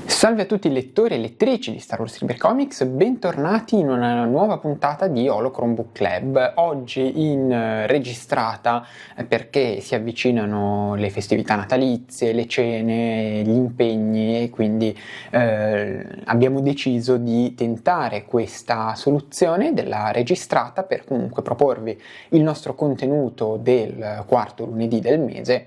Salve a tutti i lettori e lettrici di Star Wars Libre Comics, bentornati in una nuova puntata di Holo Chromebook Club, oggi registrata perché si avvicinano le festività natalizie, le cene, gli impegni e quindi abbiamo deciso di tentare questa soluzione della registrata per comunque proporvi il nostro contenuto del quarto lunedì del mese,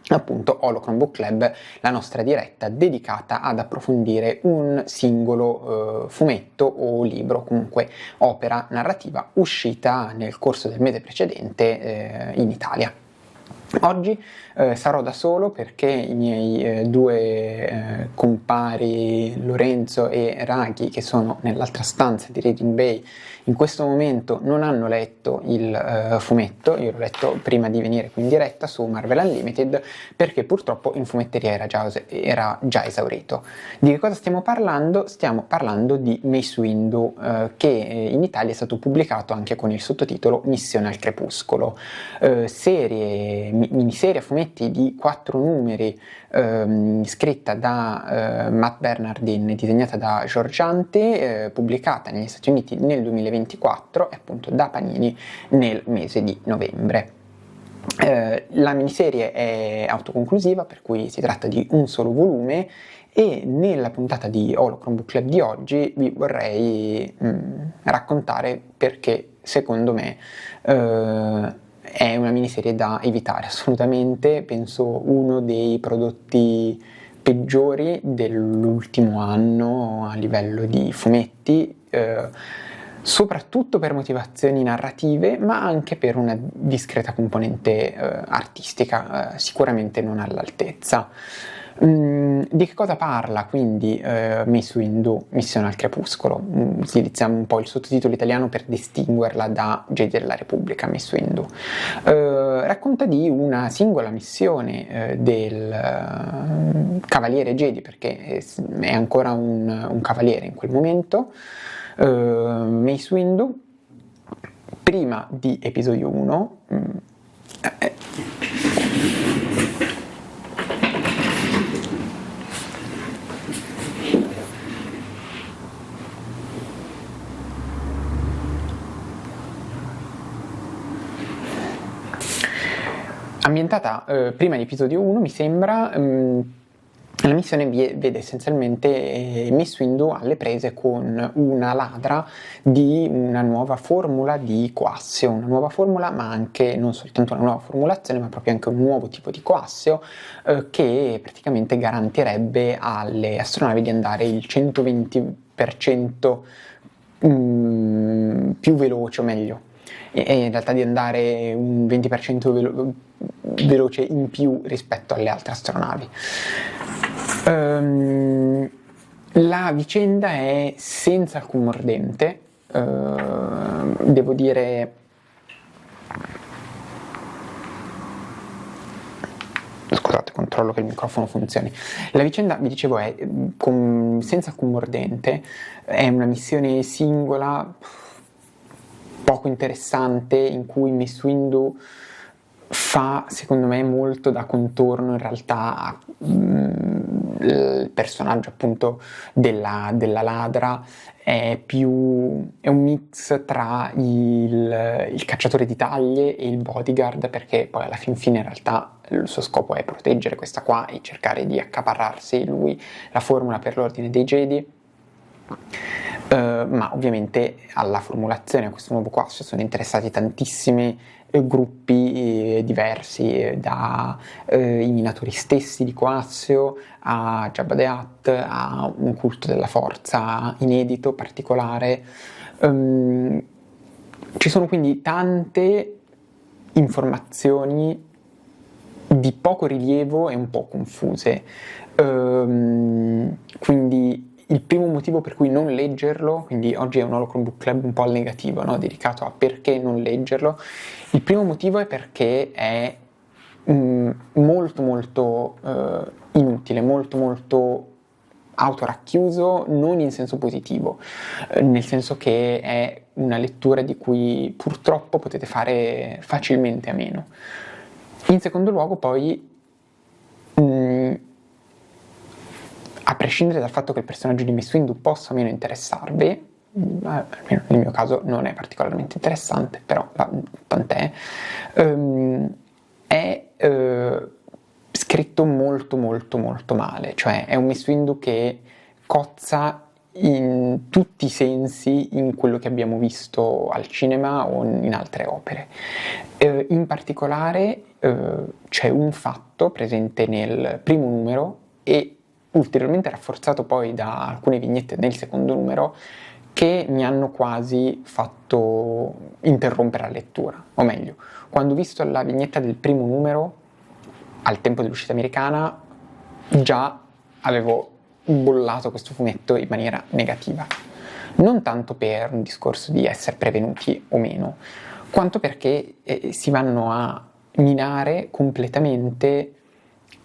appunto Holo Chromebook Club, la nostra diretta dedicata ad approfondire un singolo fumetto o libro, comunque opera narrativa uscita nel corso del mese precedente in Italia. Oggi sarò da solo perché i miei due compari Lorenzo e Raghi, che sono nell'altra stanza di Reading Bay, in questo momento non hanno letto il fumetto. Io l'ho letto prima di venire qui in diretta su Marvel Unlimited perché purtroppo in fumetteria era già esaurito. Di che cosa stiamo parlando? Stiamo parlando di Mace Windu, che in Italia è stato pubblicato anche con il sottotitolo Missione al Crepuscolo, miniserie a fumetti di 4 numeri, scritta da Matt Bernardin e disegnata da George Ante, pubblicata negli Stati Uniti nel 2024 e appunto da Panini nel mese di novembre. La miniserie è autoconclusiva, per cui si tratta di un solo volume, e nella puntata di Holo Chromebook Club di oggi vi vorrei raccontare perché secondo me è una miniserie da evitare assolutamente. Penso uno dei prodotti peggiori dell'ultimo anno a livello di fumetti, soprattutto per motivazioni narrative, ma anche per una discreta componente artistica, sicuramente non all'altezza. Di che cosa parla quindi Mace Windu, Missione al Crepuscolo? Utilizziamo un po' il sottotitolo italiano per distinguerla da Jedi della Repubblica. Mace Windu racconta di una singola missione del Cavaliere Jedi, perché è ancora un cavaliere in quel momento, Mace Windu, prima di episodio 1. Ambientata prima di episodio 1, mi sembra. La missione vede essenzialmente Mace Windu alle prese con una ladra di una nuova formula di coassio, una nuova formula, ma anche non soltanto una nuova formulazione, ma proprio anche un nuovo tipo di coassio che praticamente garantirebbe alle astronavi di andare il 120% più veloce, o meglio, e in realtà di andare un 20% veloce in più rispetto alle altre astronavi. La vicenda è senza alcun mordente, devo dire. Scusate, controllo che il microfono funzioni. La vicenda, vi dicevo, è senza alcun mordente, è una missione singola, poco interessante, in cui Mace Windu fa, secondo me, molto da contorno in realtà il personaggio appunto della ladra. È un mix tra il cacciatore di taglie e il bodyguard, perché poi alla fine in realtà il suo scopo è proteggere questa qua e cercare di accaparrarsi lui la formula per l'ordine dei Jedi. Ma ovviamente alla formulazione, a questo nuovo coassio, sono interessati tantissimi gruppi diversi, i minatori stessi di coassio a Jabba the Hutt, a un culto della forza inedito, particolare. Ci sono quindi tante informazioni di poco rilievo e un po' confuse, quindi il primo motivo per cui non leggerlo, quindi oggi è un Holo Chromebook Club un po' al negativo, no? Dedicato a perché non leggerlo. Il primo motivo è perché è molto molto inutile, molto molto autoracchiuso, non in senso positivo, nel senso che è una lettura di cui purtroppo potete fare facilmente a meno. In secondo luogo poi, a prescindere dal fatto che il personaggio di Mace Windu possa o meno interessarvi, almeno nel mio caso non è particolarmente interessante, però tant'è, è scritto molto molto molto male, cioè è un Mace Windu che cozza in tutti i sensi in quello che abbiamo visto al cinema o in altre opere. In particolare c'è un fatto presente nel primo numero e ulteriormente rafforzato poi da alcune vignette nel secondo numero, che mi hanno quasi fatto interrompere la lettura. O meglio, quando ho visto la vignetta del primo numero, al tempo dell'uscita americana, già avevo bollato questo fumetto in maniera negativa. Non tanto per un discorso di essere prevenuti o meno, quanto perché si vanno a minare completamente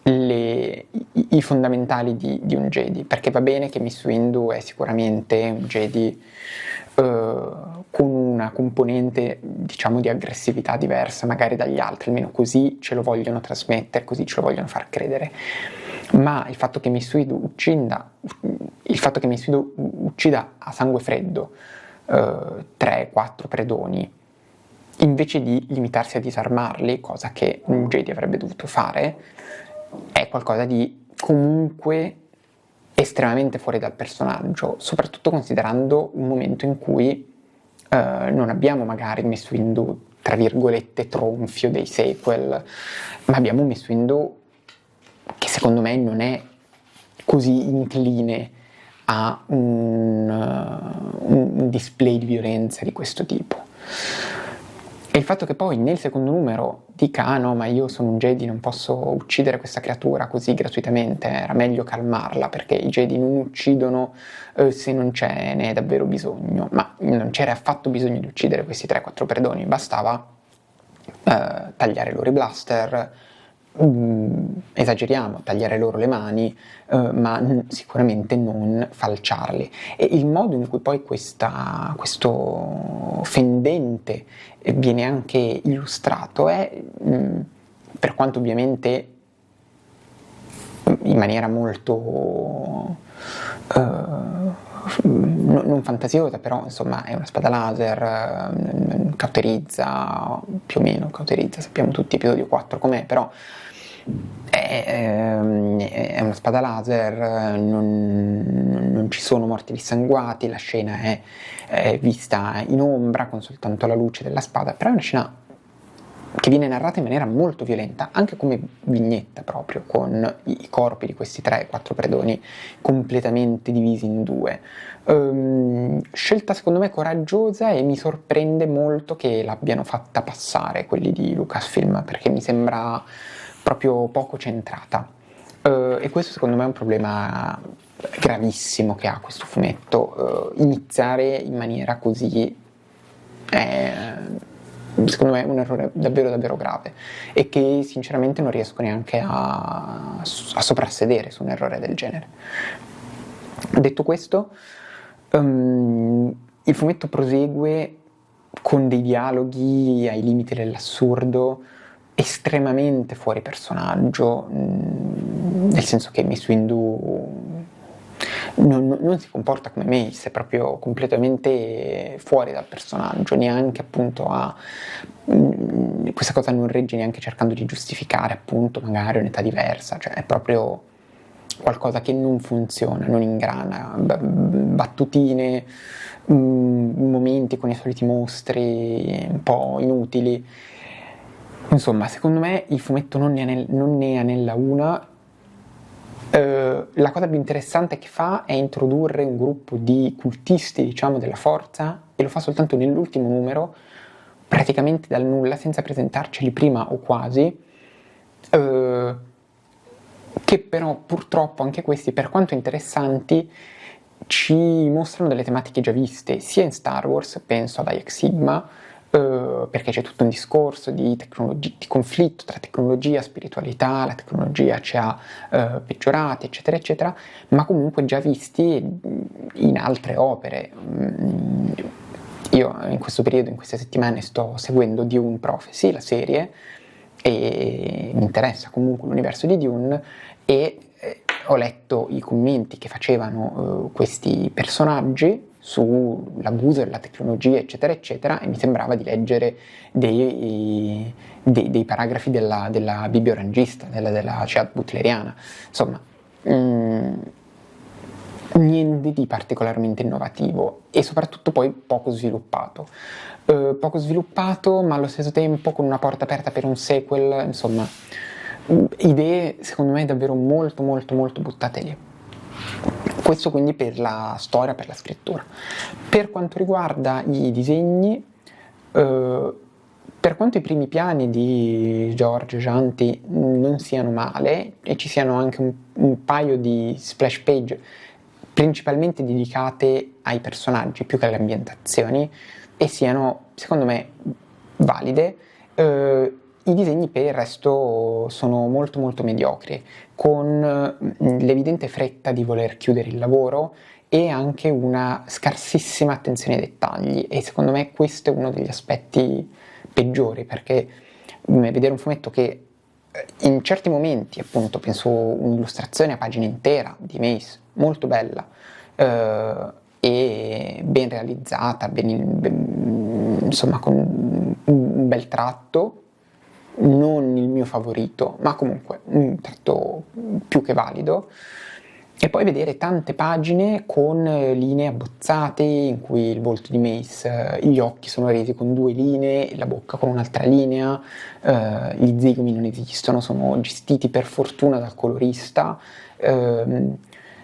i fondamentali di un Jedi, perché va bene che Mace Windu è sicuramente un Jedi con una componente, diciamo, di aggressività diversa magari dagli altri, almeno così ce lo vogliono trasmettere, così ce lo vogliono far credere, ma il fatto che Mace Windu uccida a sangue freddo 3-4 predoni, invece di limitarsi a disarmarli, cosa che un Jedi avrebbe dovuto fare, è qualcosa di comunque estremamente fuori dal personaggio, soprattutto considerando un momento in cui non abbiamo magari Mace Windu, tra virgolette, tronfio dei sequel, ma abbiamo un Mace Windu che secondo me non è così incline a un display di violenza di questo tipo. E il fatto che poi nel secondo numero dica ah no, ma io sono un Jedi, non posso uccidere questa creatura così gratuitamente, era meglio calmarla perché i Jedi non uccidono se non ce n'è davvero bisogno, ma non c'era affatto bisogno di uccidere questi 3-4 predoni, bastava tagliare loro i blaster, esageriamo, tagliare loro le mani, ma sicuramente non falciarli. E il modo in cui poi questo fendente viene anche illustrato è, per quanto ovviamente in maniera molto non fantasiosa, però insomma è una spada laser, cauterizza, più o meno cauterizza, sappiamo tutti episodio 4 com'è, però è una spada laser, non ci sono morti dissanguati, la scena è vista in ombra con soltanto la luce della spada, però è una scena che viene narrata in maniera molto violenta, anche come vignetta proprio, con i corpi di questi 3-4 predoni completamente divisi in due. Scelta secondo me coraggiosa, e mi sorprende molto che l'abbiano fatta passare quelli di Lucasfilm, perché mi sembra proprio poco centrata. E questo secondo me è un problema gravissimo che ha questo fumetto, iniziare in maniera così secondo me è un errore davvero davvero grave, e che sinceramente non riesco neanche a soprassedere su un errore del genere. Detto questo, il fumetto prosegue con dei dialoghi ai limiti dell'assurdo, estremamente fuori personaggio, nel senso che Mace Windu non si comporta come Mace, è proprio completamente fuori dal personaggio, neanche appunto questa cosa non regge neanche cercando di giustificare appunto magari un'età diversa, cioè è proprio qualcosa che non funziona, non ingrana, battutine, momenti con i soliti mostri un po' inutili. Insomma, secondo me il fumetto non ne anella una. La cosa più interessante che fa è introdurre un gruppo di cultisti, diciamo, della forza, e lo fa soltanto nell'ultimo numero, praticamente dal nulla, senza presentarceli prima o quasi, che però purtroppo anche questi, per quanto interessanti, ci mostrano delle tematiche già viste sia in Star Wars, penso ad Ix Sigma, perché c'è tutto un discorso di conflitto tra tecnologia, spiritualità, la tecnologia ci ha peggiorati, eccetera, eccetera, ma comunque già visti in altre opere. Io in questo periodo, in queste settimane, sto seguendo Dune Prophecy, la serie, e mi interessa comunque l'universo di Dune, e ho letto i commenti che facevano questi personaggi sull'abuso della tecnologia, eccetera, eccetera, e mi sembrava di leggere dei paragrafi della Bibbia orangista, della Ciad butleriana. Insomma, niente di particolarmente innovativo e soprattutto poi poco sviluppato. Poco sviluppato, ma allo stesso tempo con una porta aperta per un sequel, insomma, idee secondo me davvero molto molto molto buttate lì. Questo quindi per la storia, per la scrittura. Per quanto riguarda i disegni, per quanto i primi piani di George Janti non siano male e ci siano anche un paio di splash page principalmente dedicate ai personaggi più che alle ambientazioni e siano secondo me valide, i disegni per il resto sono molto molto mediocri, con l'evidente fretta di voler chiudere il lavoro e anche una scarsissima attenzione ai dettagli, e secondo me questo è uno degli aspetti peggiori, perché vedere un fumetto che in certi momenti, appunto, penso un'illustrazione a pagina intera di Mace, molto bella, e ben realizzata, insomma con un bel tratto, non il mio favorito, ma comunque un tratto più che valido, e poi vedere tante pagine con linee abbozzate in cui il volto di Mace, gli occhi sono resi con 2 linee, la bocca con un'altra linea, gli zigomi non esistono, sono gestiti per fortuna dal colorista,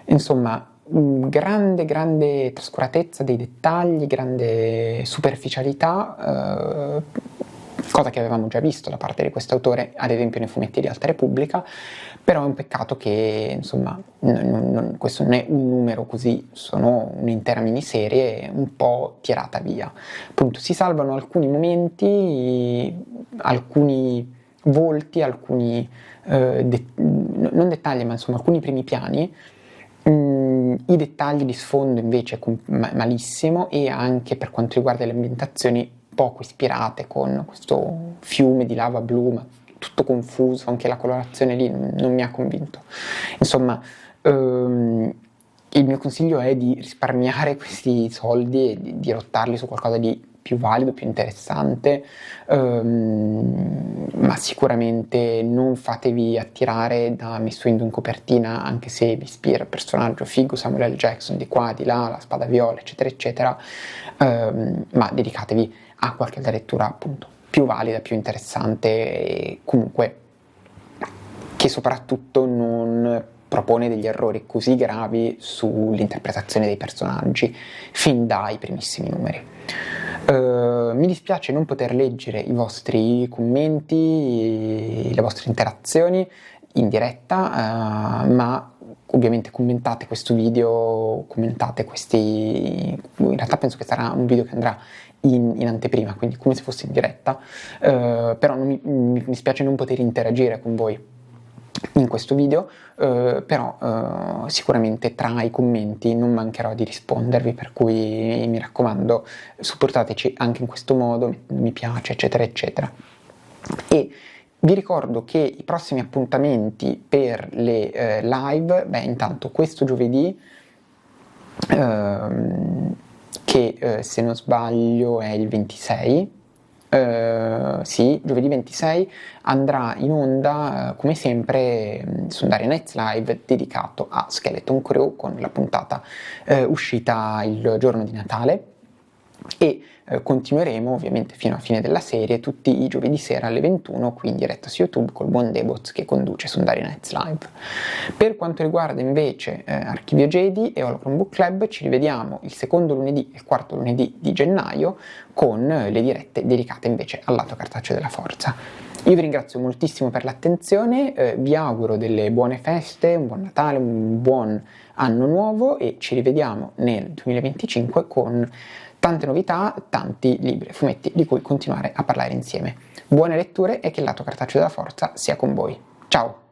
insomma grande trascuratezza dei dettagli, grande superficialità, cosa che avevamo già visto da parte di quest'autore, ad esempio nei fumetti di Alta Repubblica, però è un peccato che, insomma, questo non è un numero così, sono un'intera miniserie un po' tirata via. Appunto, si salvano alcuni momenti, alcuni volti, alcuni, non dettagli, ma insomma alcuni primi piani. I dettagli di sfondo invece malissimo, e anche per quanto riguarda le ambientazioni poco ispirate, con questo fiume di lava blu, ma tutto confuso, anche la colorazione lì non mi ha convinto. Insomma, il mio consiglio è di risparmiare questi soldi e di rottarli su qualcosa di più valido, più interessante, ma sicuramente non fatevi attirare da Mace Windu in copertina, anche se vi ispira il personaggio figo Samuel L. Jackson di qua, di là, la spada viola, eccetera eccetera, ma dedicatevi a qualche lettura appunto più valida, più interessante, e comunque che soprattutto non propone degli errori così gravi sull'interpretazione dei personaggi fin dai primissimi numeri. Mi dispiace non poter leggere i vostri commenti, le vostre interazioni in diretta, ma ovviamente commentate questo video, commentate questi, in realtà penso che sarà un video che andrà in anteprima, quindi come se fosse in diretta, però mi dispiace non poter interagire con voi in questo video, però sicuramente tra i commenti non mancherò di rispondervi, per cui mi raccomando, supportateci anche in questo modo, mi piace, eccetera eccetera. E vi ricordo che i prossimi appuntamenti per le live, intanto questo giovedì, che se non sbaglio è il 26, sì, giovedì 26 andrà in onda come sempre Sundari Nights Live, dedicato a Skeleton Crew, con la puntata uscita il giorno di Natale, e continueremo ovviamente fino alla fine della serie tutti i giovedì sera alle 21 qui in diretta su YouTube col buon Deboz che conduce Sundari Nights Live. Per quanto riguarda invece Archivio Jedi e Holocron Book Club, ci rivediamo il secondo lunedì e il quarto lunedì di gennaio con le dirette dedicate invece al lato cartaceo della forza. Io vi ringrazio moltissimo per l'attenzione, vi auguro delle buone feste, un buon Natale, un buon anno nuovo, e ci rivediamo nel 2025 con tante novità, tanti libri e fumetti di cui continuare a parlare insieme. Buone letture e che il lato cartaceo della forza sia con voi. Ciao!